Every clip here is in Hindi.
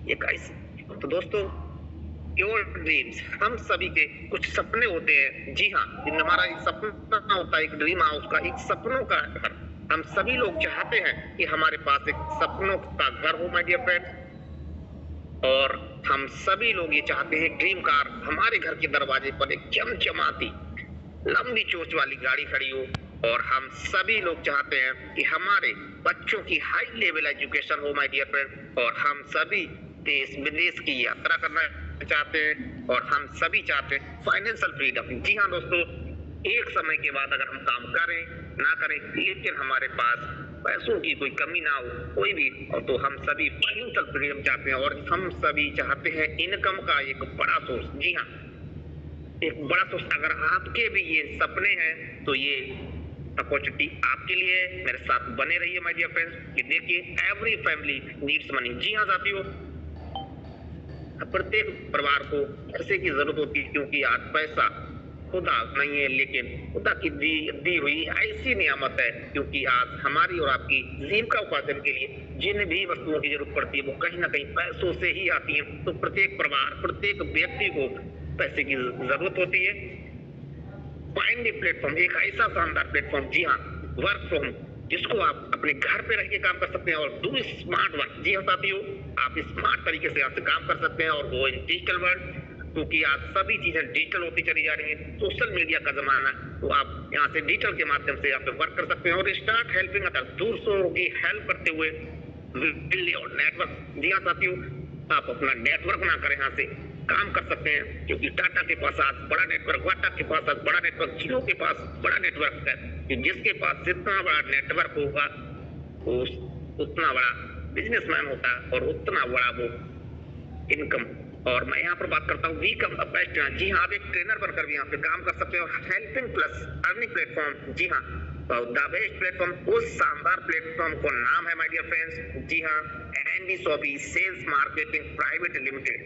एक तो दोस्तों, योर ड्रीम्स, हम सभी के कुछ सपने होते हैं। जी हाँ, इन हमारा एक सपना होता है, एक ड्रीम हाउस का, एक सपनों का घर। हम सभी लोग चाहते हैं कि हमारे पास एक सपनों का घर हो माय डियर फ्रेंड्स। और हम सभी लोग ये चाहते हैं ड्रीम कार हमारे घर के दरवाजे पर एक चमचमाती लंबी चोंच वाली गाड़ी खड़ी हो। और हम सभी लोग चाहते हैं कि हमारे बच्चों की हाई लेवल एजुकेशन हो माय डियर फ्रेंड। और हम सभी देश विदेश की यात्रा करना चाहते हैं। और हम सभी चाहते हैं फाइनेंशियल फ्रीडम। जी हाँ दोस्तों, एक समय के बाद अगर हम काम करें ना करें, लेकिन हमारे पास पैसों की कोई कमी ना हो कोई भी, और तो हम सभी फाइनेंशियल फ्रीडम चाहते हैं। और हम सभी चाहते हैं इनकम का एक बड़ा सोर्स। जी हाँ, एक बड़ा सोर्स। अगर आपके भी ये सपने हैं तो ये अपॉर्चुनिटी आपके लिए है। मेरे साथ बने रहिए माय डियर फ्रेंड्स। कि देखिए, एवरी फैमिली नीड्स मनी। जी हाँ साथियों, प्रत्येक परिवार को पैसे की जरूरत होती है, क्योंकि आज पैसा खुदा नहीं है, लेकिन खुदा की दी हुई ऐसी नियामत है। क्योंकि आज हमारी और आपकी जीविका उपार्जन के लिए जिन भी वस्तुओं की जरूरत पड़ती है वो कहीं ना कहीं पैसों से ही आती है। तो प्रत्येक परिवार, प्रत्येक व्यक्ति को पैसे की जरूरत होती है। फाइंड ए प्लेटफॉर्म, एक ऐसा शानदार प्लेटफॉर्म, जी हाँ, वर्क फ्रॉम, जिसको आप अपने घर पे रह के काम कर सकते हैं। और डू स्मार्ट वर्क। जी हाँ साथियों, आप स्मार्ट तरीके से यहाँ से काम कर सकते हैं। और वो इन डिजिटल वर्ल्ड, क्योंकि आज सभी चीजें डिजिटल होती चली जा रही है, सोशल मीडिया का जमाना है। तो आप यहाँ से डिजिटल के माध्यम से यहाँ पे वर्क कर सकते हैं। और स्टार्ट हेल्पिंग अदर्स, दूसरों की हेल्प करते हुए बिल्ड योर नेटवर्क। जी हाँ साथियों, आप अपना नेटवर्क बनाकर यहाँ से काम कर सकते हैं। क्योंकि टाटा के पास आज बड़ा नेटवर्क, वाटा के पास आज बड़ा नेटवर्क, जियो के पास बड़ा नेटवर्क है। कि जिसके पास जितना बड़ा नेटवर्क होगा वो उतना बड़ा बिजनेसमैन होता है और उतना बड़ा वो इनकम। और मैं यहाँ पर बात करता हूँ वीकम द बेस्ट। जी हाँ, आप एक ट्रेनर बनकर भी यहाँ पे काम कर सकते हो। Helping plus earning platform. जी हाँ, द बेस्ट प्लेटफॉर्म, उस शानदार प्लेटफॉर्म को नाम है माय डियर फ्रेंड्स। जी हाँ, ND Shoppy sales marketing private limited.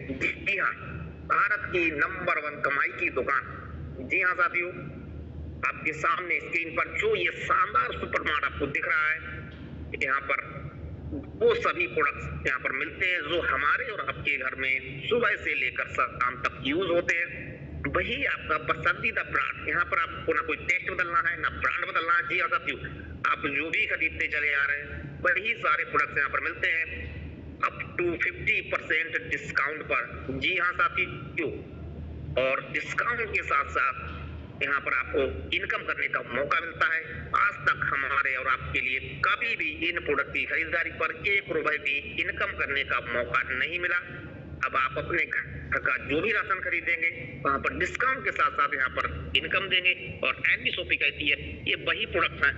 जी हाँ, भारत की नंबर 1 कमाई की दुकान। जी हाँ साथियों, आपके सामने स्क्रीन पर जो ये शानदार सुपरमार्ट आपको दिख रहा है, यहाँ पर वो सभी प्रोडक्ट्स यहाँ पर मिलते हैं जो हमारे और आपके घर में सुबह से लेकर शाम तक यूज होते हैं। वही आपका पसंदीदा ब्रांड। यहाँ पर आपको ना कोई टेस्ट बदलना है ना ब्रांड बदलना है। जी हाँ साथियों, आप जो भी खरीदते चले आ रहे हैं वही सारे प्रोडक्ट्स यहाँ पर मिलते हैं अप टू 50% डिस्काउंट पर। जी हाँ साथियों, और डिस्काउंट के साथ साथ यहाँ पर आपको इनकम करने का मौका मिलता है। आज तक हमारे और आपके लिए कभी भी इन प्रोडक्ट की खरीदारी पर 1 रुपए भी इनकम करने का मौका नहीं मिला। अब आप अपने घर का जो भी राशन खरीदेंगे वहां पर डिस्काउंट के साथ साथ यहाँ पर इनकम देंगे। और एनबी शॉपी कहती है ये वही प्रोडक्ट हैं,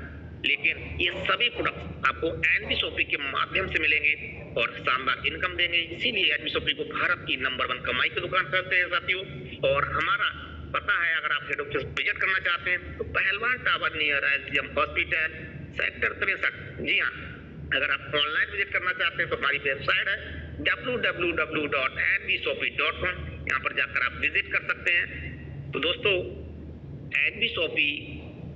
लेकिन ये सभी प्रोडक्ट आपको एनबी शॉपी के माध्यम से मिलेंगे और शानदार इनकम देंगे। इसीलिए एनबी शॉपी को भारत की नंबर 1 कमाई की दुकान कहते हैं साथियों। और हमारा पता है, अगर आप हेड ऑफिस विजिट करना चाहते हैं तो पहलवान tower near SDM hospital sector 63। जी हाँ, अगर आप ऑनलाइन विजिट करना चाहते हैं तो हमारी वेबसाइट है www.nbshopee.com। यहाँ पर जाकर आप विजिट कर सकते हैं। तो दोस्तों, NB Shoppy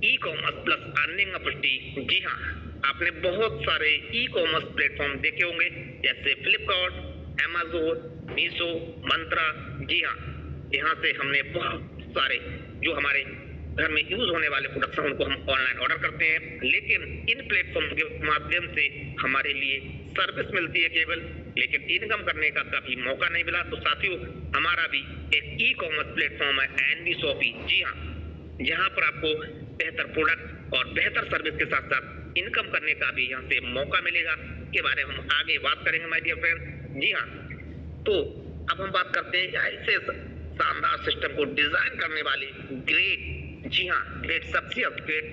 e commerce plus earning opportunity. जी हाँ, आपने बहुत सारे ई कॉमर्स प्लेटफॉर्म देखे होंगे, जैसे फ्लिपकार्ट, अमेजोन, मीशो, मंत्रा। जी हाँ, यहाँ से हमने बहुत सारे जो हमारे घर में यूज होने वाले प्रोडक्ट्स हैं उनको हम ऑनलाइन ऑर्डर करते हैं। लेकिन इन प्लेटफॉर्म के माध्यम से हमारे लिए सर्विस मिलती है केवल, लेकिन इनकम करने का कभी मौका नहीं मिला। तो साथियों, हमारा भी एक ई कॉमर्स प्लेटफॉर्म है एनबी शॉपी। जी हाँ, जहाँ पर आपको बेहतर प्रोडक्ट और बेहतर सर्विस के साथ साथ इनकम करने का भी यहाँ से मौका मिलेगा, के बारे में हम आगे बात करेंगे माय डियर फ्रेंड। जी हाँ, तो अब हम बात करते हैं ऐसे शानदार सिस्टम को डिजाइन करने वाले ग्रेट, जी हाँ, ग्रेट शख्सियत, ग्रेट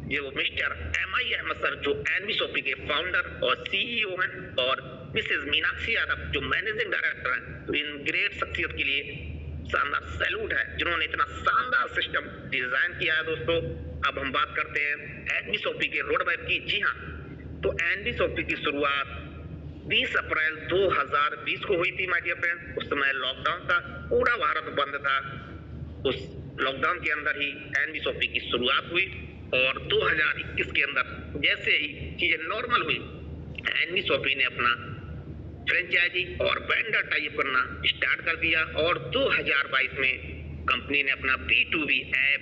जो मिस्टर MI अहमद सर, जो एनबी शॉपी के फाउंडर और सीईओ हैं, और मिसेज मीनाक्षी यादव जो मैनेजिंग डायरेक्टर हैं। तो इन ग्रेट शख्सियत के लिए शानदार सैल्यूट है, जिन्होंने इतना शानदार सिस्टम डिजाइन किया है। दोस्तों, अब हम बात करते हैं एनबी शॉपी के रोड मैप की। जी हाँ, तो एनबी शॉपी की शुरुआत 20 अप्रैल 2020 को हुई थी माय डियर फ्रेंड। उस समय लॉकडाउन था, पूरा भारत बंद था। उस लॉकडाउन के अंदर ही एनबी शॉपी की शुरुआत हुई और 2021 के अंदर जैसे ही चीजें नॉर्मल हुई, एनबी शॉपी ने अपना फ्रेंचाइजी और वेंडर टाइप करना स्टार्ट कर दिया और 2022 में कंपनी ने अपना B2B ऐप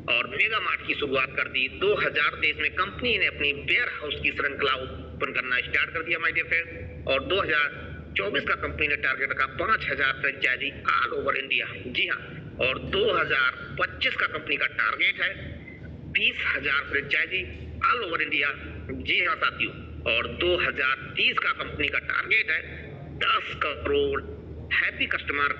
और मेगा मार्ट की शुरुआत कर दी। 2023 में कंपनी ने अपनी वेयर हाउस की श्रृंखला ओपन करना स्टार्ट कर दिया माय डियर फ्रेंड्स। और 2024 का कंपनी ने टारगेट रखा 5000 फ्रेंचाइजी ऑल ओवर इंडिया। जी हाँ, और 2025 का कंपनी का टारगेट है 20,000 फ्रेंचाइजी ऑल ओवर इंडिया। जी हाँ साथियों, और 2030 का कंपनी का टारगेट है 10 करोड़ हैप्पी कस्टमर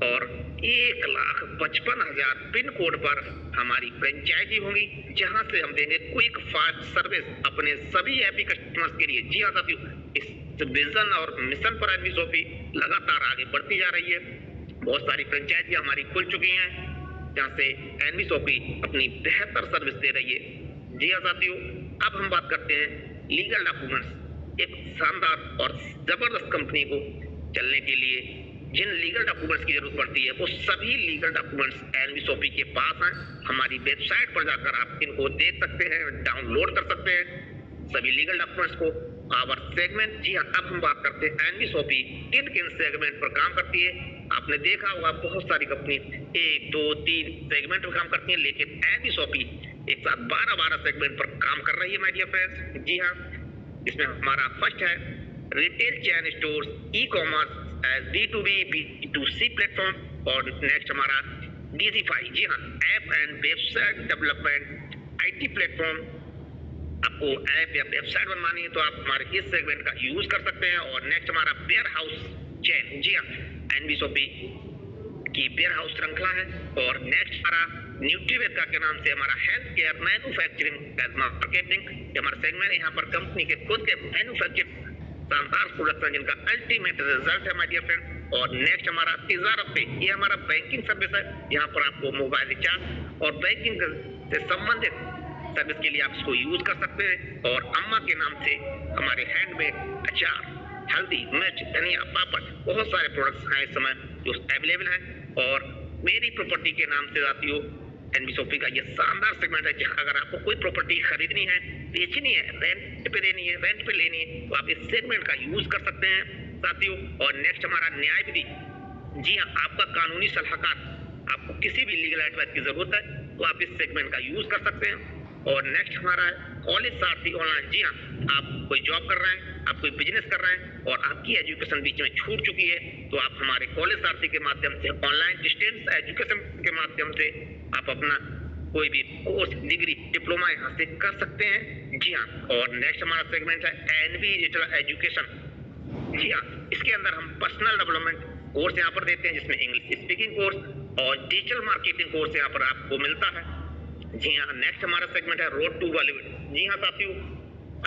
और 1,55,000 पिन कोड पर हमारी फ्रेंचाइजी होंगी, जहां से हम देंगे क्विक फास्ट सर्विस अपने सभी हैप्पी कस्टमर्स के लिए। जी हाँ साथियों, इस विजन और मिशन पर एनवी शॉपी लगातार आगे बढ़ती जा रही है। बहुत सारी फ्रेंचाइजी हमारी खुल चुकी हैं, जहां से एनवी शॉपी अपनी बेहतर सर्विस दे रही है। जी हाँ साथियों, अब हम बात करते हैं लीगल डॉक्यूमेंट्स। एक शानदार और जबरदस्त कंपनी को चलने के लिए जिन लीगल डॉक्यूमेंट्स की जरूरत पड़ती है, वो सभी लीगल डॉक्यूमेंट्स एनवी शॉपी के पास हैं। हमारी वेबसाइट पर जाकर आप इनको देख सकते हैं, डाउनलोड कर सकते हैं सभी लीगल डॉक्यूमेंट्स को। आवर सेगमेंट, जी हाँ, अब हम बात करते हैं एनवी शॉपी किन किन सेगमेंट पर काम करती है। आपने देखा होगा बहुत सारी कंपनी 1, 2, 3 सेगमेंट पर काम करती है, लेकिन एनवी शॉपी एक साथ 12 सेगमेंट पर काम कर रही है माय डियर फ्रेंड्स। जी हाँ, इसमें हमारा फर्स्ट है retail chain stores, e commerce as B2B B2C platform. और नेक्स्ट हमारा डीजीफाई, जी हाँ, app and website development IT platform. आपको ऐप या वेबसाइट बनवानी है तो आप हमारे इस सेगमेंट का यूज कर सकते हैं। और नेक्स्ट हमारा वेयर हाउस चेन, जी हाँ, एनवी शॉपी की वेयर हाउस श्रृंखला है। और नेक्स्ट हमारा न्यूट्रीवेदा के नाम से हमारा health care manufacturing and marketing, हमारा सेगमेंट। यहाँ पर कंपनी के खुद के मैन्युफैक्चरिंग शानदार प्रोडक्ट जिनका अल्टीमेट रिजल्ट है माय डियर फ्रेंड। और नेक्स्ट हमारा तिजारत पे, ये हमारा बैंकिंग सर्विस है। यहाँ पर आपको मोबाइल रिचार्ज और बैंकिंग से संबंधित सर्विस के लिए आप इसको यूज कर सकते हैं। और अम्मा के नाम से हमारे हैंडमेड अचार, हल्दी, मिर्च, धनिया, पापड़, बहुत सारे प्रोडक्ट्स हैं इस समय जो अवेलेबल हैं। और मेरी प्रॉपर्टी के नाम से साथियों एनवी शॉपी का ये शानदार सेगमेंट है, जहां अगर आपको कोई प्रॉपर्टी खरीदनी है, बेचनी है, रेंट पे देनी है, रेंट पे लेनी है, तो आप इस सेगमेंट का यूज कर सकते हैं साथियों। और नेक्स्ट हमारा न्याय विधि, जी हाँ, आपका कानूनी सलाहकार, आपको किसी भी लीगल एडवाइस की जरूरत है तो आप इस सेगमेंट का यूज कर सकते हैं। और नेक्स्ट हमारा है कॉलेज सारथी ऑनलाइन। जी हाँ, आप कोई जॉब कर रहे हैं, आप कोई बिजनेस कर रहे हैं और आपकी एजुकेशन बीच में छूट चुकी है, तो आप हमारे कॉलेज सारथी के माध्यम से ऑनलाइन डिस्टेंस एजुकेशन के माध्यम से आप अपना कोई भी कोर्स, डिग्री, डिप्लोमा यहाँ से कर सकते हैं। जी हाँ, और नेक्स्ट हमारा सेगमेंट है एनवी डिजिटल एजुकेशन। जी हाँ, इसके अंदर हम पर्सनल डेवलपमेंट कोर्स यहाँ पर देते हैं, जिसमें इंग्लिश स्पीकिंग कोर्स और डिजिटल मार्केटिंग कोर्स यहाँ पर आपको मिलता है। जी हाँ, नेक्स्ट हमारा सेगमेंट है रोड टू बॉलीवुड। जी हाँ साथियों,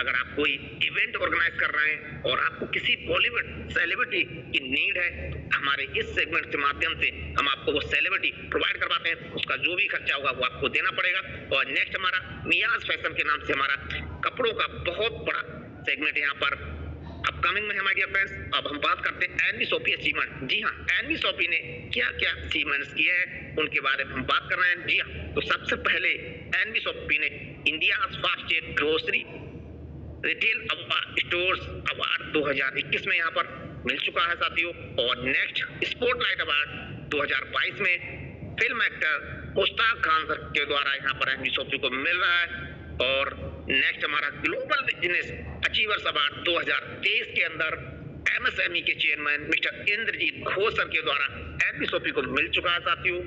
अगर आप कोई इवेंट ऑर्गेनाइज कर रहे हैं और आपको किसी बॉलीवुड सेलिब्रिटी की नीड है, तो हमारे इस सेगमेंट के माध्यम से हम आपको वो सेलिब्रिटी प्रोवाइड करवाते हैं। उसका जो भी खर्चा होगा वो आपको देना पड़ेगा। और नेक्स्ट हमारा मियाज फैशन के नाम से हमारा कपड़ों का बहुत बड़ा सेगमेंट यहाँ पर अपकमिंग में है माय डियर फ्रेंड्स। अब हम बात करते हैं एनवी शॉपी अचीवमेंट। जी हाँ, एनवी शॉपी ने क्या क्या अचीवमेंट्स किए हैं उनके बारे में हम बात कर रहे हैं। जी हाँ, तो सबसे पहले एनवी शॉपी ने India fastest grocery retail stores award 2021 में यहाँ पर मिल चुका है साथियों। और नेक्स्ट स्पॉटलाइट अवार्ड 2022 में film actor Mushtaq Khan sir के द्वारा यहाँ पर एनवी शॉपी को मिल रहा है। और नेक्स्ट हमारा ग्लोबल बिजनेस अचीवर्स अवार्ड 2023 के अंदर MSME के chairman mister Indrajit Ghosh sir के द्वारा एनवी शॉपी को मिल चुका है साथियों।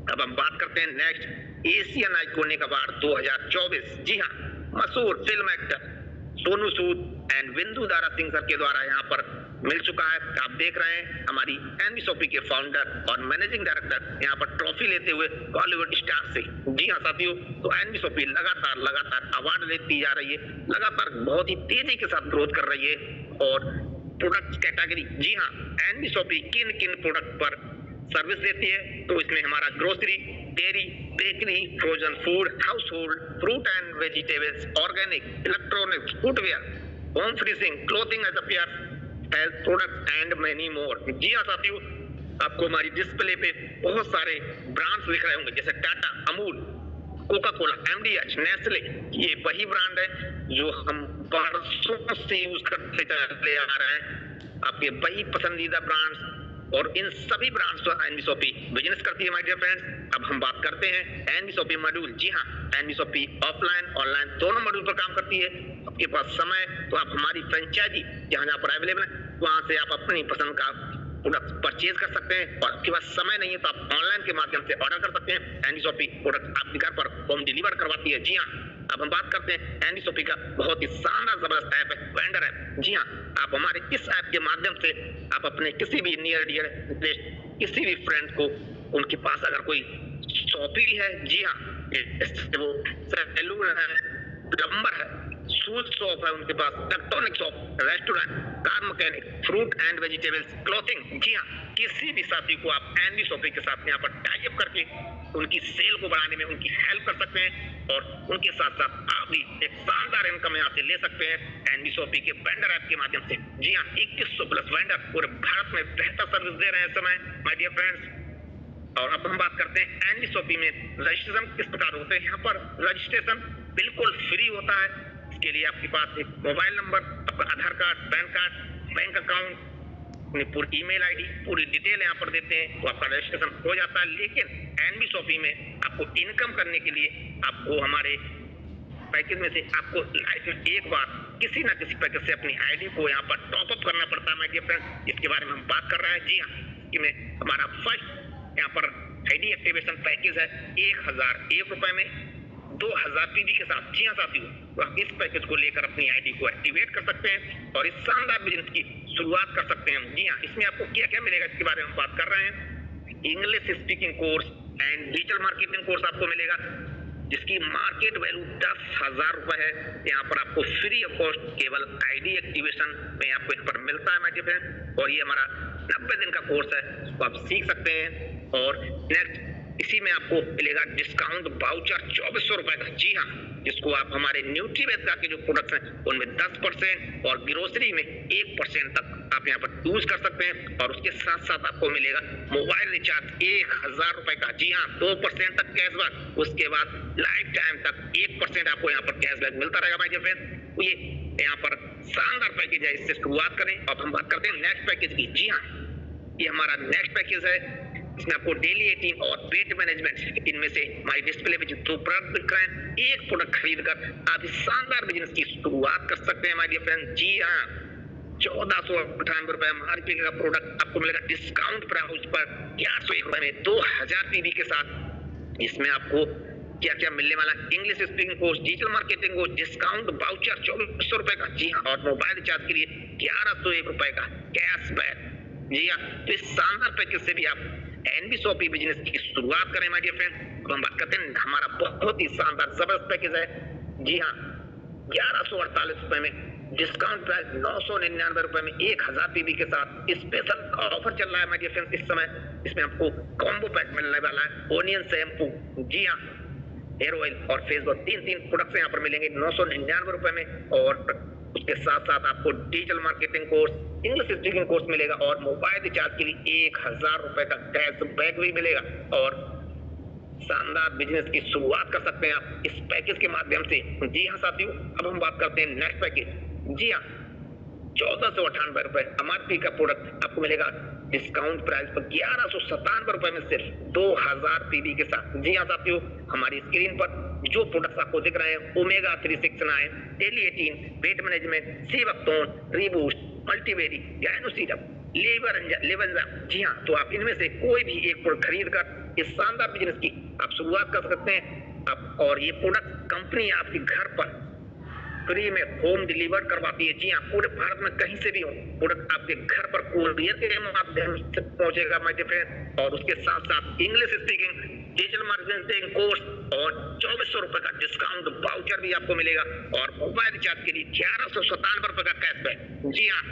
अब हम बात करते हैं नेक्स्ट एशियन आइकॉनिक अवार्ड 2024। जी हाँ, मशहूर film actor Sonu Sood and बिंदु दारा सिंह सर के द्वारा यहाँ पर मिल चुका है। आप देख रहे हैं हमारी एनवी शॉपी के फाउंडर और मैनेजिंग डायरेक्टर यहाँ पर ट्रॉफी लेते हुए बॉलीवुड स्टार से। जी हाँ साथियों, तो एनवी शॉपी लगातार अवार्ड लेती जा रही है, लगातार बहुत ही तेजी के साथ ग्रोथ कर रही है। और प्रोडक्ट कैटेगरी, जी हाँ, एनवी शॉपी किन किन प्रोडक्ट पर सर्विस देती है, तो इसमें हमारा grocery, dairy, bakery, frozen food, household, fruit and vegetables, organic, electronics, footwear, home freezing, clothing as appear, health product and many more. जी हाँ साथियों, आपको हमारी डिस्प्ले पे बहुत सारे ब्रांड्स दिख रहे होंगे, जैसे Tata, Amul, Coca Cola, MDH, Nestle. ये वही ब्रांड है जो हम वर्षों से यूज करते चले आ रहे हैं। आपके वही पसंदीदा ब्रांड्स और इन सभी ब्रांड्स पर एनबी शॉपी बिजनेस करती है माय डियर फ्रेंड्स। अब हम बात करते हैं एनबी शॉपी मॉड्यूल। जी हाँ, एनबी शॉपी ऑफलाइन ऑनलाइन दोनों मॉड्यूल पर काम करती है। आपके पास समय तो आप हमारी फ्रेंचाइजी जहाँ जहाँ पर अवेलेबल है वहाँ से आप अपनी पसंद का प्रोडक्ट परचेज कर सकते हैं, और आपके पास समय नहीं है तो आप ऑनलाइन के माध्यम से ऑर्डर कर सकते हैं। एनबी शॉपी प्रोडक्ट आपके घर पर होम डिलीवर करवाती है। जी हाँ, अब हम बात करते हैं एनबी शॉपी का बहुत ही शानदार जबरदस्त ऐप है, वेंडर ऐप। जी हाँ, आप हमारे इस ऐप के माध्यम से आप अपने किसी भी नियर डियर किसी भी फ्रेंड को, उनके पास अगर कोई शॉपिंग है, जी हाँ, वो सैलून है, प्लम्बर है, शूज शॉप है उनके पास, electronic shop, restaurant, car mechanic, fruit and vegetables, clothing, जी हाँ, किसी भी साथी को आप एनबी शॉपी के साथ यहाँ पर टाई अप करके उनकी सेल को बढ़ाने में उनकी हेल्प कर सकते हैं, और उनके साथ साथ आप भी एक शानदार इनकम यहाँ से ले सकते हैं एनबी शॉपी के वेंडर ऐप के माध्यम से। जी हाँ, 2100 प्लस वेंडर पूरे भारत में बेहतर सर्विस दे रहे हैं इस समय माय डियर फ्रेंड्स। और अब हम बात करते हैं एनबी शॉपी में रजिस्ट्रेशन किस प्रकार होते हैं। यहाँ पर रजिस्ट्रेशन बिल्कुल फ्री होता है। इसके लिए आपके पास एक मोबाइल नंबर, आपका Aadhaar card, PAN card, bank account, अपनी पूरी ईमेल आईडी, पूरी डिटेल यहाँ पर देते हैं तो आपका रजिस्ट्रेशन हो जाता है। लेकिन एनबी शॉपी में आपको इनकम करने के लिए आपको हमारे पैकेज में से आपको लाइफ में एक बार किसी ना किसी पैकेज से अपनी आईडी को यहाँ पर टॉप अप करना पड़ता है माय डियर फ्रेंड्स। इसके बारे में हम बात कर रहे हैं। जी हाँ, इसमें हमारा फर्स्ट यहाँ पर आईडी एक्टिवेशन पैकेज है 1001 रुपए में 2000 पीबी के साथ। जी हाँ साथियों, तो आप इस पैकेज को लेकर अपनी आईडी को एक्टिवेट कर सकते हैं और इस शानदार बिजनेस की शुरुआत कर सकते हैं। जी हाँ, इसमें आपको क्या क्या मिलेगा इसके बारे में हम बात कर रहे हैं। English speaking course and digital marketing course आपको मिलेगा, जिसकी मार्केट वैल्यू 10,000 रुपए है। यहाँ पर आपको फ्री ऑफ कॉस्ट केवल आईडी एक्टिवेशन में आपको यहाँ पर मिलता है माय डियर फ्रेंड, और ये हमारा 90 दिन का कोर्स है, इसको आप सीख सकते हैं। और नेक्स्ट इसी में आपको मिलेगा डिस्काउंट वाउचर 2400 रुपए का। जी हाँ, जिसको आप हमारे न्यूट्रीवेद का के जो प्रोडक्ट्स हैं उनमें 10% और ग्रोसरी में 1% तक आप यहाँ पर यूज कर सकते हैं। और उसके साथ साथ आपको मिलेगा मोबाइल रिचार्ज 1000 रुपए का। जी हाँ, 2% तक कैशबैक, उसके बाद लाइफ टाइम तक 1% आपको यहाँ पर कैशबैक मिलता रहेगा भाई फ्रेंड। तो ये यहाँ पर शानदार पैकेज है, इससे शुरुआत करें। अब हम बात करते हैं नेक्स्ट पैकेज की। जी हाँ, ये हमारा नेक्स्ट पैकेज है, इसमें आपको डेली एटीएम और वेट मैनेजमेंट, इनमें से हमारी डिस्प्ले पे जो 2 प्रोडक्ट दिख रहे हैं, एक प्रोडक्ट खरीद कर आप इस शानदार बिजनेस की शुरुआत कर सकते हैं हमारे फ्रेंड। जी हाँ, 1498 रुपए एमआरपी का प्रोडक्ट आपको मिलेगा डिस्काउंट प्राइस पर 1101 रुपए में 2000 पीबी के साथ। इसमें आपको क्या क्या मिलने वाला, English speaking course, digital marketing course, discount voucher 2400 रुपए का। जी हाँ, और मोबाइल रिचार्ज के लिए 1101 रुपए का कैशबैक। जी हाँ, तो इस शानदार पैकेज से भी आप एनबी शॉपी बिजनेस की शुरुआत करें माय डियर फ्रेंड। अब हम बात करते हैं हमारा बहुत ही शानदार जबरदस्त पैकेज है। जी हाँ, 1148 रुपए में डिस्काउंट प्राइस 999 रुपए में 1000 पीबी के साथ स्पेशल ऑफर चल रहा है माय डियर फ्रेंड्स इस समय। इसमें आपको कॉम्बो पैक मिलने वाला है, ओनियन शैम्पू, जी हाँ, हेयर ऑयल और फेस वॉश, 3 प्रोडक्ट्स यहाँ पर मिलेंगे 999 रुपए में। और उसके साथ साथ आपको digital marketing course, English speaking course मिलेगा, और मोबाइल रिचार्ज के लिए 1000 रुपए का कैशबैक भी मिलेगा। और शानदार बिजनेस की शुरुआत कर सकते हैं आप इस पैकेज के माध्यम से। जी हाँ साथियों, अब हम बात करते हैं नेक्स्ट पैकेज। जी हाँ, 1498 रुपए एमआरपी का प्रोडक्ट आपको मिलेगा डिस्काउंट प्राइस पर 1197 रुपए में सिर्फ 2000 पीबी के साथ। जी हाँ साथियों, हमारी स्क्रीन पर जो प्रोडक्ट्स आपको दिख रहे हैं, ओमेगा 369, डेली 18, वेट मैनेजमेंट, सीवक्टोन, रीबूस्ट, मल्टीवेरी, गायनोसिरप, लेवंजा। जी हाँ, तो आप इनमें से कोई भी एक प्रोडक्ट खरीद कर इस शानदार बिजनेस की आप शुरुआत कर सकते हैं। आप और ये प्रोडक्ट कंपनी आपके घर पर फ्री में होम डिलीवर करवाती है। जी हाँ, पूरे भारत में कहीं से भी हो प्रोडक्ट आपके घर पर कोरियर के माध्यम से पहुंचेगा माय डियर फ्रेंड। और उसके साथ साथ English speaking, digital marketing course और 2400 रुपए का डिस्काउंट वाउचर भी आपको मिलेगा, और मोबाइल रिचार्ज के लिए 1197 रुपए का कैशबैक। जी हाँ,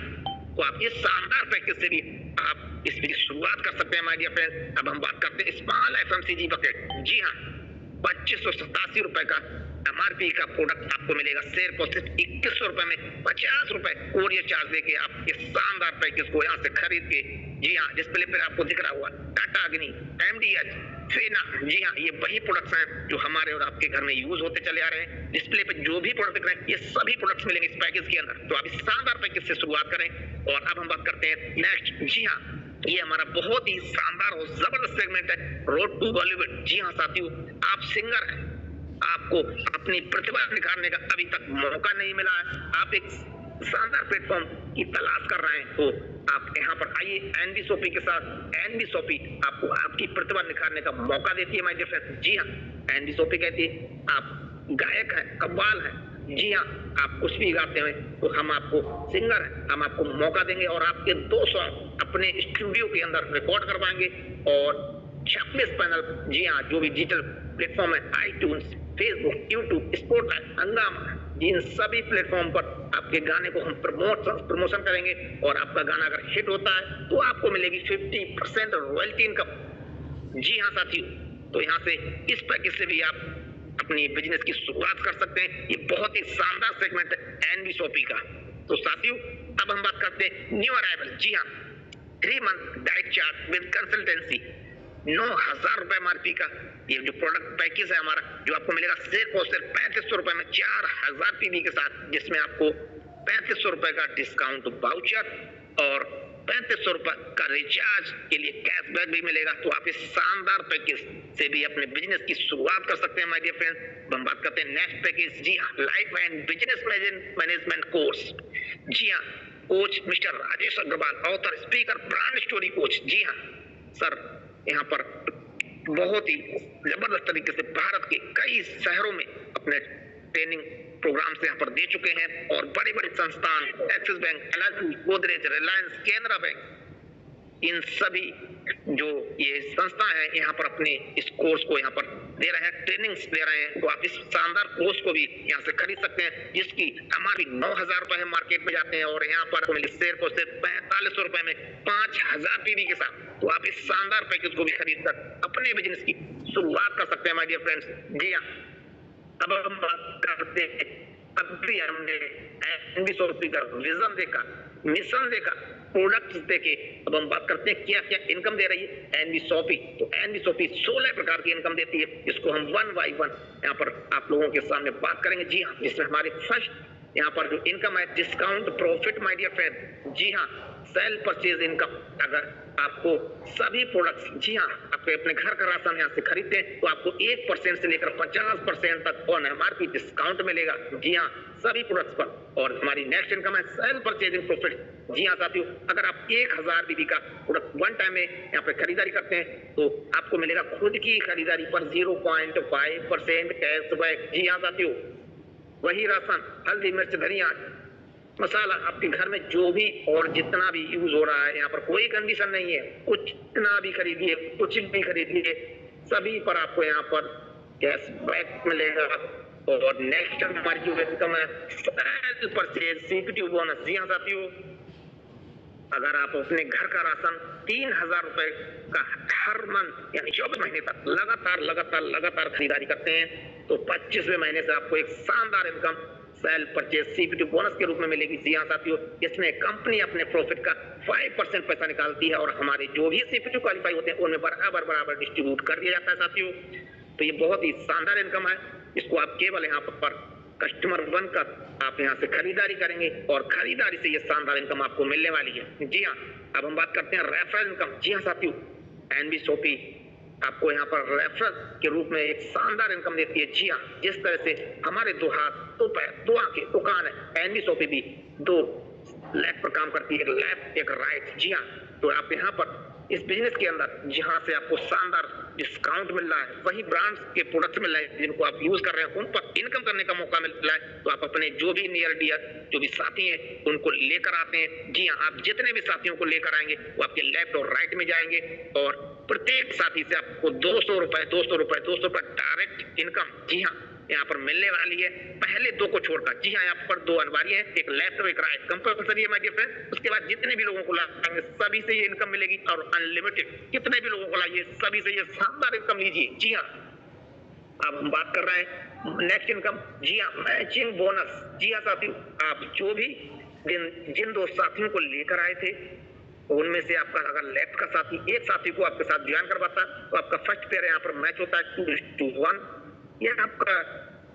तो आप इस शानदार पैकेज से भी आप इसकी शुरुआत कर सकते हैं माय डियर फ्रेंड। अब हम बात करते हैं स्मॉल एफएमसीजी बकेट। जी हाँ, 2587 रुपए का एमआरपी का प्रोडक्ट आपको मिलेगा शेयर पर सिर्फ 2100 रुपए में 50 रुपए कोरियर चार्ज देके आप इस शानदार पैकेज को यहाँ से खरीद के, जी हाँ, डिस्प्ले पर आपको दिख रहा हुआ टाटा अग्नि, एमडीएच, फेना, जी हाँ, ये वही प्रोडक्ट्स हैं जो हमारे और आपके घर में यूज होते चले आ रहे हैं। डिस्प्ले पे जो भी प्रोडक्ट दिख रहे हैं, ये सभी प्रोडक्ट्स मिलेंगे इस पैकेज के अंदर। तो आप इस शानदार पैकेज से शुरुआत करें और अब हम बात करते हैं नेक्स्ट। जी हाँ, ये हमारा बहुत ही शानदार और जबरदस्त सेगमेंट है, रोड टू बॉलीवुड। जी हाँ साथियों, आप सिंगर हैं, आपको अपनी प्रतिभा निखारने का अभी तक मौका नहीं मिला है, आप एक शानदार प्लेटफॉर्म की तलाश कर रहे हैं, तो आप यहाँ पर आइए एनबी सोपी के साथ। एनबी सोपी आपको आपकी प्रतिभा निखारने का मौका देती है माय डियर फ्रेंड्स। जी हाँ, एनबी सोपी कहती है आप गायक हैं, कव्वाल हैं, जी हाँ, आप कुछ भी गाते हैं तो हम आपको सिंगर हैं, हम आपको मौका देंगे और आपके 2 सॉन्ग अपने स्टूडियो के अंदर रिकॉर्ड करवाएंगे और 26 पैनल, जी हाँ, जो भी डिजिटल प्लेटफॉर्म है, आईट्यून्स, फेसबुक, यूट्यूब, स्पॉटिफाई, हंगामा, इन सभी प्लेटफॉर्म पर आपके गाने को हम प्रमोशन करेंगे और आपका गाना अगर हिट होता है तो आपको मिलेगी 50% रॉयल्टी इनकम। जी हाँ साथियों, तो यहाँ से इस पैकेज से भी आप अपनी बिजनेस की शुरुआत कर सकते हैं। ये बहुत ही शानदार सेगमेंट है एनबी शॉपी का। तो साथियों, अब हम बात करते हैं न्यू अराइवल। जी हाँ, 3 month direct charge with consultancy, 9,000 रुपए एमआरपी का ये जो प्रोडक्ट पैकेज है हमारा, जो आपको मिलेगा सिर्फ और सिर्फ 3500 रुपए में 4000 पीवी के साथ, जिसमें आपको 3500 रुपए का डिस्काउंट वाउचर और 3500 रुपए का रिचार्ज के लिए कैशबैक भी मिलेगा। तो आप इस शानदार पैकेज से भी अपने बिजनेस की शुरुआत कर सकते हैं माय डियर फ्रेंड्स। हम बात करते हैं नेक्स्ट पैकेज। जी हाँ, life and business management course. जी हाँ, coach mister Rajesh Agrawal, author, speaker, brand story coach. जी हाँ सर, यहाँ पर बहुत ही जबरदस्त तरीके से भारत के कई शहरों में अपने ट्रेनिंग प्रोग्राम से यहाँ पर दे चुके हैं और बड़े बड़े संस्थान, Axis Bank, LIC, Godrej, Reliance, Canara bank, इन सभी जो ये संस्था है यहाँ पर अपने इस कोर्स को यहाँ पर दे रहे हैं, ट्रेनिंग्स दे रहे हैं। तो आप इस शानदार कोर्स को भी यहाँ से खरीद सकते हैं, जिसकी हमारी 9,000 रुपए है मार्केट में जाते हैं और यहाँ पर सिर्फ और सिर्फ 4500 रुपए में 5000 पीवी के साथ। तो आप इस शानदार पैकेज को भी खरीद कर अपने बिजनेस की शुरुआत कर सकते हैं माय डियर फ्रेंड्स। जी हाँ, अब हम बात करते हैं, अभी हमने एनबी शॉपी का विजन देखा, मिशन देखा, प्रोडक्ट्स देखे, अब हम बात करते हैं क्या क्या इनकम दे रही है एनबी शॉपी। तो एनबी शॉपी 16 प्रकार की इनकम देती है, इसको हम 1 बाय 1 यहाँ पर आप लोगों के सामने बात करेंगे। जी हाँ, जिसमें हमारे फर्स्ट यहाँ पर जो इनकम है, discount profit my dear friend. जी हाँ, सेल परचेज इनकम, अगर आपको सभी प्रोडक्ट्स, जी हाँ, आपके अपने घर का राशन यहाँ से खरीदते हैं तो आपको 1% से लेकर 50% तक ऑन एमआरपी डिस्काउंट मिलेगा। जी हाँ, सभी प्रोडक्ट्स पर। और हमारी नेक्स्ट इनकम है सेल परचेजिंग प्रॉफिट। जी हाँ साथियों, अगर आप 1000 बीबी का प्रोडक्ट वन टाइम में यहाँ पे खरीदारी करते हैं तो आपको मिलेगा खुद की खरीदारी पर 0.5% कैशबैक। जी हाँ साथियों, वही राशन, हल्दी, मिर्च, धनिया, मसाला, आपके घर में जो भी और जितना भी यूज हो रहा है, यहाँ पर कोई कंडीशन नहीं है, कुछ इतना भी खरीदिए, कुछ भी खरीदिए, सभी पर आपको यहाँ पर कैशबैक मिलेगा। और नेक्स्ट हमारी जो इनकम है सेल परचेज सीपीटी बोनस। जी हाँ साथियों, अगर आप अपने घर का राशन 3000 रुपए का हर मंथ यानी 24 महीने तक लगातार खरीदारी करते हैं तो 25वें महीने से आपको एक शानदार income cell purchase CPT bonus के रूप में मिलेगी। जी हाँ साथियों, इसमें कंपनी अपने प्रॉफिट का 5% पैसा निकालती है और हमारे जो भी सीपीटी क्वालिफाई होते हैं उनमें बराबर डिस्ट्रीब्यूट कर दिया जाता है साथियों। तो ये बहुत ही शानदार इनकम है, इसको आप केवल यहाँ पर कस्टमर बनकर आप यहाँ से खरीदारी करेंगे और खरीदारी से ये शानदार इनकम आपको मिलने वाली है। जी हाँ, अब हम बात करते हैं रेफरल इनकम। जी हाँ साथियों, एनबी शॉपी आपको यहाँ पर रेफरल के रूप में एक शानदार इनकम देती है। जी हाँ, जिस तरह से हमारे 2 हाथ, 2 पैर, 2 आंखें, 2 कान है, एनबी शॉपी भी 2 लेग पर काम करती है, एक लेफ्ट एक राइट। जी हाँ, तो आप यहाँ पर इस बिजनेस के अंदर जहां से आपको शानदार डिस्काउंट मिल रहा है, वही ब्रांड्स के प्रोडक्ट्स मिल रहे हैं जिनको आप यूज कर रहे हैं, उन पर इनकम करने का मौका मिल रहा है। तो आप अपने जो भी नियर डियर जो भी साथी हैं उनको लेकर आते हैं। जी हाँ, आप जितने भी साथियों को लेकर आएंगे वो आपके लेफ्ट और राइट में जाएंगे और प्रत्येक साथी से आपको 200 रुपए डायरेक्ट इनकम जी हाँ यहाँ पर मिलने वाली है, पहले 2 को छोड़कर। जी हाँ, यहाँ पर 2 अनिवार्य है, एक लेफ्ट और एक राइट कंपल्सरी है माय डियर फ्रेंड। उसके बाद जितने भी लोगों को लाएंगे सभी से ये इनकम मिलेगी और अनलिमिटेड, कितने भी लोगों को लाइए सभी से ये शानदार इनकम लीजिए। जी हाँ, अब हम बात कर रहे हैं नेक्स्ट इनकम। जी हाँ, मैचिंग बोनस। जी हाँ साथियों, आप जो भी जिन 2 साथियों को लेकर आए थे उनमें से आपका अगर लेफ्ट का साथी एक साथी को आपके साथ ज्वाइन करवाता तो आपका फर्स्ट पेयर यहाँ पर मैच होता है 2:1। या आपका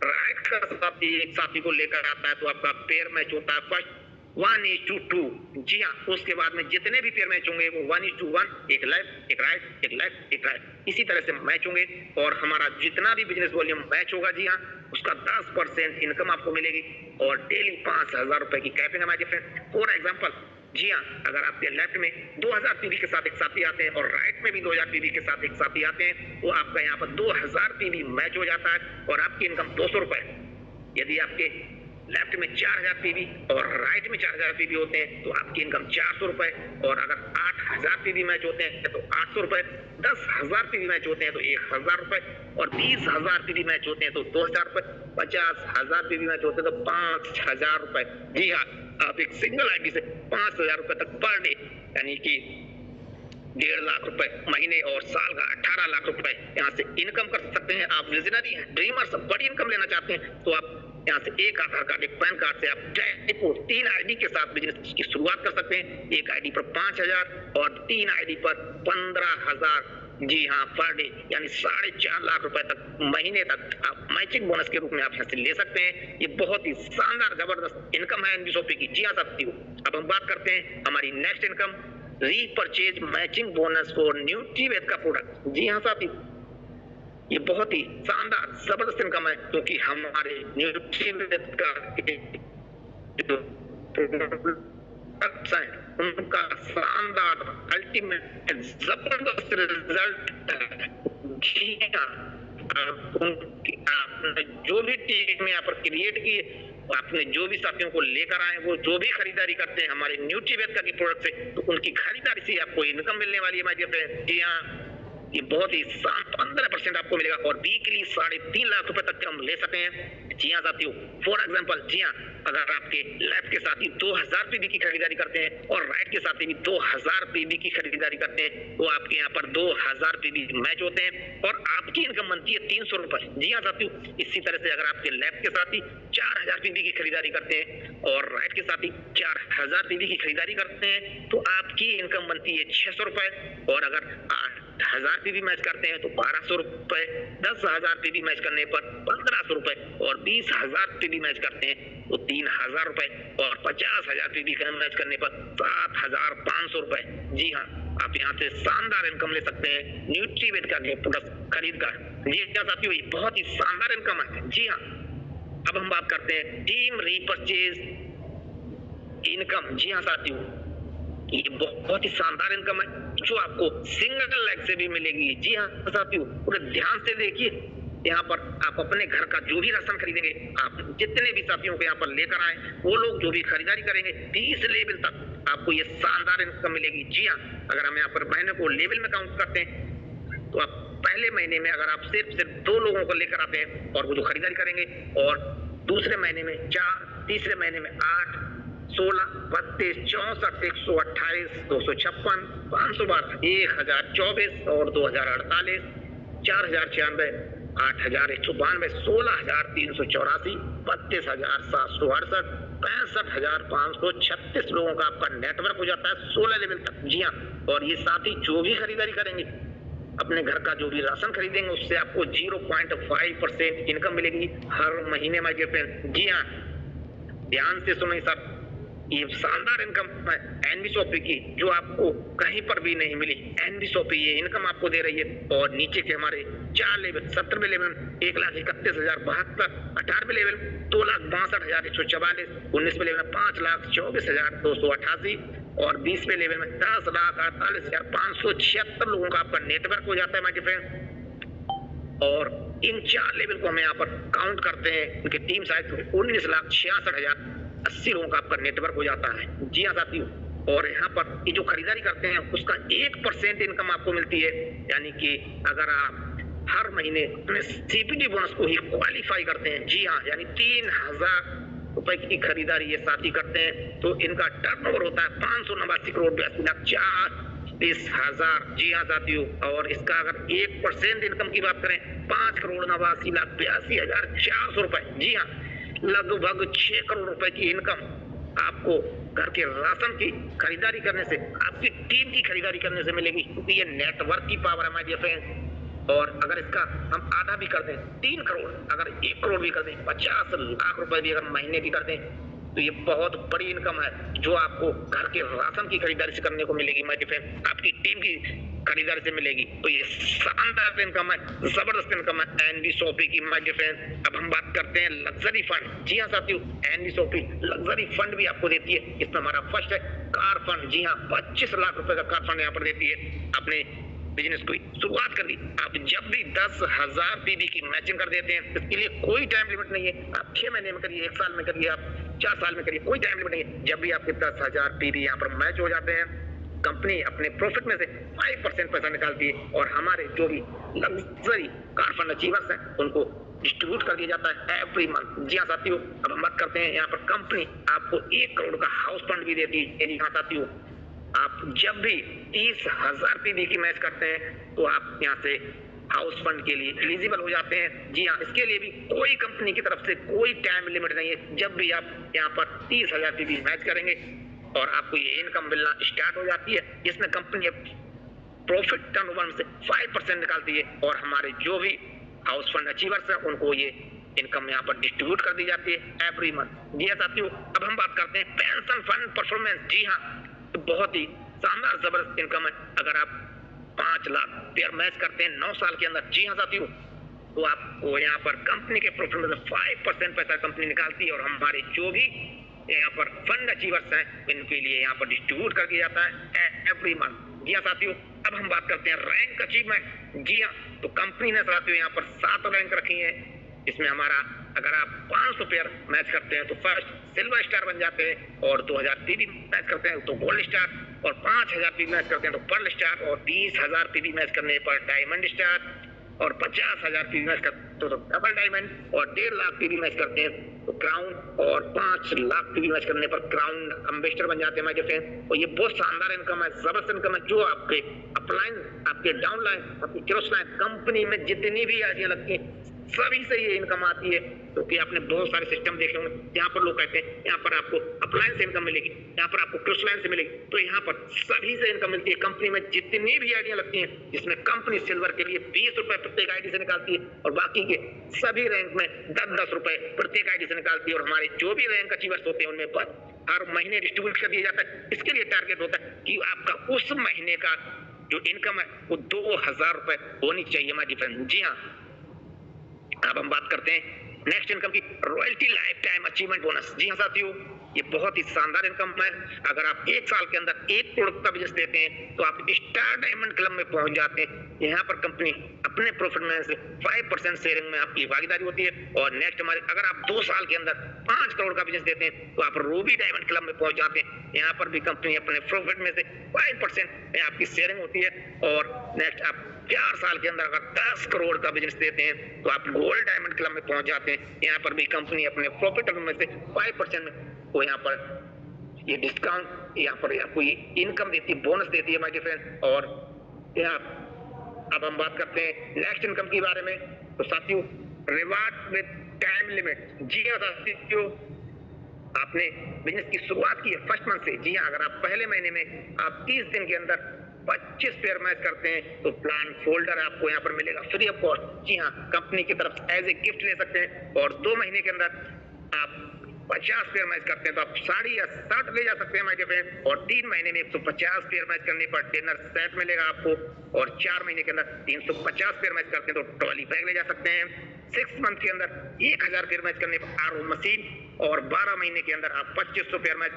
राइट का साथी एक साथी को लेकर आता है तो आपका पेयर मैच होता है फर्स्ट 1:2। जी हाँ, उसके बाद में जितने भी पेयर मैच होंगे वो 1:1, एक लेफ्ट एक राइट एक लेफ्ट एक राइट, इसी तरह से मैच होंगे। और हमारा जितना भी बिजनेस वॉल्यूम मैच होगा जी हाँ, उसका 10% इनकम आपको मिलेगी और डेली 5,000 रुपए की कैपिंग है my dear friend. For example जी हाँ, अगर आपके लेफ्ट में 2000 पीवी के साथ एक साथी आते हैं और राइट में भी 2000 पीवी के साथ एक साथी आते हैं, तो आपका यहाँ पर 2000 पीवी मैच हो जाता है और आपकी इनकम 200 रुपए। यदि आपके लेफ्ट में 4000 पीवी और राइट में 4000 पीवी होते हैं तो आपकी इनकम 400 रुपए। और अगर 8000 पीवी मैच होते हैं तो 800 रुपए, 10,000 पीवी मैच होते हैं तो 1000 रुपए और 20,000 पीवी मैच होते हैं तो 2000 रुपए, 50,000 पीवी मैच होते हैं तो 5,000 रुपए। जी हाँ, आप एक सिंगल आईडी से 5,000 रुपए तक पर डे यानी कि 1.5 लाख रुपए महीने और साल का 18 लाख रुपए यहाँ से इनकम कर सकते हैं। आप विजनरी हैं, ड्रीमर्स, बड़ी इनकम लेना चाहते हैं तो आप यहाँ से एक आधार कार्ड एक पैन कार्ड से आप डायरेक्ट 3 आईडी के साथ बिजनेस की शुरुआत कर सकते हैं। एक आईडी पर 5,000 और 3 आईडी पर 15,000। जी हाँ, पर डे यानी 4.5 लाख रुपए तक महीने तक आप मैचिंग बोनस के रूप में आप यहाँ से ले सकते हैं। ये बहुत ही शानदार जबरदस्त इनकम है एनबीशॉपी की। जी हाँ साथियों, अब हम बात करते हैं हमारी next income, repurchase matching bonus for Nutrivet का प्रोडक्ट। जी हाँ साथियों, ये बहुत ही शानदार जबरदस्त इनकम है क्योंकि हमारे न्यूट्रीवेट का जो प्रोडक्ट्स हैं उनका शानदार अल्टीमेट जबरदस्त रिजल्ट है। जी हाँ, आपने जो भी टीम यहाँ पर क्रिएट की, आपने जो भी साथियों को लेकर आए, वो जो भी खरीदारी करते हैं हमारे न्यूट्रीवेट का प्रोडक्ट से, तो उनकी खरीदारी से आपको इनकम मिलने वाली है माय डियर फ्रेंड। जी हाँ, ये बहुत ही 15% आपको मिलेगा और वीकली 3.5 लाख रुपए तक हम ले सकते हैं। जी हाँ साथियों, फॉर एग्जांपल जी हाँ, अगर आपके लेफ्ट के साथी 2000 पीवी की खरीदारी करते हैं और राइट के साथी भी 2000 पीवी की खरीदारी करते हैं तो आपके यहाँ पर 2000 पीवी मैच होते हैं और आपकी इनकम बनती है 300 रुपए। जी हाँ साथियों, इसी तरह से अगर आपके लेफ्ट के साथी 4000 पीवी की खरीदारी करते हैं और राइट के साथी 4000 पीवी की खरीदारी करते हैं तो आपकी इनकम बनती है 600 रुपए। और अगर 8,000 पीवी मैच करते हैं तो 1200 रुपए, 10,000 पीवी मैच करने पर 1500 रुपए और 20,000 पीवी मैच करते हैं तो 3,000 रुपए और 50,000 पीवी मैच करने पर 7,500 रुपए। जी हाँ, आप यहाँ से शानदार इनकम ले सकते हैं न्यूट्रीवेट का प्रोडक्ट खरीद कर। जी हाँ साथियों, ये बहुत ही शानदार इनकम है। जी हाँ, अब हम बात करते हैं टीम रीपरचेज इनकम। जी हाँ साथियों, ये बहुत ही शानदार इनकम है जो आपको सिंगल लेग से भी मिलेगी। जी हाँ साथियों, पूरे ध्यान से देखिए, यहाँ पर आप अपने घर का जो भी राशन खरीदेंगे, आप जितने भी साथियों को यहाँ पर लेकर आए, वो लोग जो भी खरीदारी करेंगे 30 लेवल तक आपको ये शानदार इनकम मिलेगी। जी हाँ, अगर हम यहाँ पर महीने को लेवल में काउंट करते हैं तो आप पहले महीने में अगर आप सिर्फ 2 लोगों को लेकर आते हैं और वो जो खरीदारी करेंगे, और दूसरे महीने में 4, तीसरे महीने में 8, 16, 32, 64, 128, 256, 512, 1024 और 2048, 4096, 8192, 16,384, 32,768, 65,536 लोगों का आपका नेटवर्क हो जाता है 16 लेवल तक। जी हाँ, और ये साथी जो भी खरीदारी करेंगे, अपने घर का जो भी राशन खरीदेंगे, उससे आपको 0.5% इनकम मिलेगी हर महीने माय डियर फ्रेंड। जी हाँ, ध्यान से सुनिए साहब, ये शानदार इनकम है एनबीशॉपी की जो आपको कहीं पर भी नहीं मिली। एनबीशॉपी ये इनकम आपको दे रही है। और नीचे के हमारे 4 लेवल, 17वें लेवल 1,31,072, 18वें लेवल 2,62,144, 19वें लेवल 5,24,288 और 20वें लेवल में 10,48,576 लोगों का आपका नेटवर्क हो जाता है माय डियर फ्रेंड। और इन 4 लेवल को हम यहाँ पर काउंट करते हैं, इनके टीम साइज 19,66,080 लोगों का आपका नेटवर्क हो जाता है। जी हाँ साथियों, और यहाँ पर ये जो खरीदारी करते हैं उसका 1% इनकम आपको मिलती है। यानी कि अगर आप हर महीने अपने सीपीटी बोनस को ही क्वालिफाई करते हैं, जी हाँ, यानी 3,000 रुपए की खरीदारी ये साथी करते हैं तो इनका टर्नओवर होता है 589 करोड़ 82,40,000। जी हाँ साथियों, और इसका अगर 1% इनकम की बात करें 5,89,82,400 रुपए। जी हाँ, लगभग 6 करोड़ रुपए की इनकम आपको घर के राशन की खरीदारी करने से, आपकी टीम की खरीदारी करने से मिलेगी, क्योंकि ये नेटवर्क की पावर है माय डियर फ्रेंड। और अगर इसका हम आधा भी कर दें 3 करोड़, अगर 1 करोड़ भी कर दें, 50 लाख रुपए भी अगर महीने की कर दें तो ये बहुत बड़ी इनकम है जो आपको घर के राशन की खरीदारी से करने को मिलेगी माय डियर फ्रेंड, आपकी टीम की खरीदारी से मिलेगी। तो ये शानदार इनकम है, जबरदस्त इनकम है एनबी शॉपी की माय डियर फ्रेंड। अब हम बात करते हैं लग्जरी फंड। जी हाँ साथियों, एनबी शॉपी लग्जरी फंड भी आपको देती है। इसमें हमारा फर्स्ट है कार फंड। जी हाँ, 25 लाख रुपए का कार फंड यहाँ पर देती है। आपने बिजनेस को शुरुआत कर दी, आप जब भी 10,000 पीवी की मैचिंग कर देते हैं, इसके लिए कोई टाइम लिमिट नहीं है। आप 6 महीने में करिए, 1 साल में करिए, आप 4 साल में करिए, कोई टाइम लिमिट नहीं है। जब भी आपके 10,000 पीवी यहाँ पर मैच हो जाते हैं, कंपनी अपने प्रॉफिट में से 5% पैसा निकालती है और हमारे जो भी लग्जरी कार फंड अचीवर्स हैं उनको डिस्ट्रीब्यूट कर दिया जाता है एवरी मंथ। जी हाँ साथियों, अब हम बात करते हैं यहाँ पर कंपनी आपको 1 करोड़ का हाउस फंड भी देती है। जी हाँ साथियों, आप जब भी 30,000 पीवी की मैच करते हैं तो आप यहाँ से हाउस फंड के लिए एलिजिबल हो जाते हैं। जी हाँ, इसके लिए भी कोई कंपनी की तरफ से कोई टाइम लिमिट नहीं है। जब भी आप यहाँ पर 30,000 पीवी मैच करेंगे और आपको ये इनकम मिलना स्टार्ट हो जाती है, जिसमें कंपनी प्रॉफिट टर्नओवर में से 5% निकालती है और हमारे जो भी हाउस फंड अचीवर्स हैं उनको ये इनकम यहाँ पर डिस्ट्रीब्यूट कर दी जाती है एवरी मंथ। जी हाँ साथियों, अब हम बात करते हैं पेंशन फंड परफॉर्मेंस। जी हाँ, तो बहुत ही शानदार जबरदस्त इनकम है। अगर आप 5 लाख पेयर मैच करते हैं 9 साल के अंदर, जी हाँ साथियों, तो आपको यहाँ पर कंपनी के प्रॉफिट में से 5% पैसा कंपनी निकालती है और हमारे जो भी यहाँ पर फंड अचीवर्स हैं इनके लिए यहाँ पर डिस्ट्रीब्यूट कर दिया जाता है एवरी मंथ। जी हाँ साथियों, अब हम बात करते हैं रैंक अचीवमेंट। जी हाँ, तो कंपनी ने साथियों यहाँ पर 7 रैंक रखी है। इसमें हमारा अगर आप 500 पेयर मैच करते हैं तो फर्स्ट सिल्वर स्टार बन जाते हैं और 2000 पीवी मैच करते हैं तो गोल्ड स्टार और 5000 पीवी मैच करते हैं तो पर्ल स्टार और 30,000 पीवी मैच करने पर डायमंड स्टार और 50,000 पीवी मैच करते तो डबल डायमंड और 1.5 लाख पीवी मैच करते हैं तो क्राउन और 5 लाख पीवी मैच करने पर क्राउन एम्बेसडर बन जाते हैं माय फ्रेंड। और ये बहुत शानदार इनकम है, जबरदस्त इनकम है जो आपके अपलाइन, आपके डाउनलाइन, आपकी क्रॉस लाइन कंपनी में जितनी भी आइडिया लगती है सभी से ये इनकम आती है। क्योंकि आपने बहुत सारे सिस्टम देखे होंगे, यहाँ पर लोग कहते हैं यहाँ पर आपको अपलाइन से इनकम मिलेगी, यहाँ पर आपको क्रॉस लाइन से मिलेगी, तो यहाँ पर सभी से इनकम मिलती है। कंपनी में जितनी भी आइडिया लगती हैं, जिसमें कंपनी सिल्वर के लिए 20 रुपए प्रत्येक आईडी से निकालती है और बाकी के सभी रैंक में 10-10 रुपए प्रत्येक आईडी से निकालती है और हमारे जो भी रैंक अचीवर्स होते हैं उनमें पर हर महीने डिस्ट्रीब्यूट कर दिया जाता है। इसके लिए टारगेट होता है कि आपका उस महीने का जो इनकम है वो 2,000 रुपए होनी चाहिए हमारी फ्रेंड। जी हाँ, अब हम बात करते हैं नेक्स्ट इनकम की, royalty lifetime achievement bonus. जी हाँ साथियों, ये बहुत ही शानदार इनकम है। अगर आप 1 साल के अंदर 1 करोड़ का बिजनेस देते हैं तो आप स्टार डायमंड क्लब में पहुंच जाते हैं। यहाँ पर कंपनी अपने प्रॉफिट में से 5% शेयरिंग में आपकी भागीदारी होती है। और नेक्स्ट हमारे अगर आप 2 साल के अंदर 5 करोड़ का बिजनेस देते हैं तो आप रूबी डायमंड क्लब में पहुंच जाते हैं। यहाँ पर भी कंपनी अपने प्रॉफिट में से 5% आपकी शेयरिंग होती है। और नेक्स्ट आप 4 साल के अंदर अगर 10 करोड़ का बिजनेस देते हैं तो आप गोल्ड डायमंड क्लब में पहुंच जाते हैं। यहाँ पर भी कंपनी अपने प्रॉफिट में से 5% को यहाँ पर ये डिस्काउंट यहाँ पर आपको इनकम देती है, बोनस देती है माय फ्रेंड। और यहाँ अब हम बात करते हैं नेक्स्ट इनकम के बारे में। तो साथियों, रिवार्ड विद टाइम लिमिट। जी हाँ साथियों, आपने बिजनेस की शुरुआत की है फर्स्ट मंथ से। जी हाँ, अगर आप पहले महीने में आप 30 दिन के अंदर 25 पेयर मैच करते हैं तो प्लान फोल्डर आपको यहाँ पर मिलेगा फ्री ऑफ कॉस्ट। जी हाँ, कंपनी की तरफ एज ए गिफ्ट ले सकते हैं। और 2 महीने के अंदर आप 50 पेयर मैच करते हैं तो आप साड़ी या शर्ट ले जा सकते हैं माय फ्रेंड। और 3 महीने में 150 पेयर मैच करने पर डिनर सेट मिलेगा आपको। और 4 महीने के अंदर 350 पेयर मैच करते हैं तो ट्रॉली बैग ले जा सकते हैं। 6 मंथ के अंदर 1000 पेयर मैच करने पर आरओ मशीन और 12 महीने के अंदर आप 2500 पेयर मैच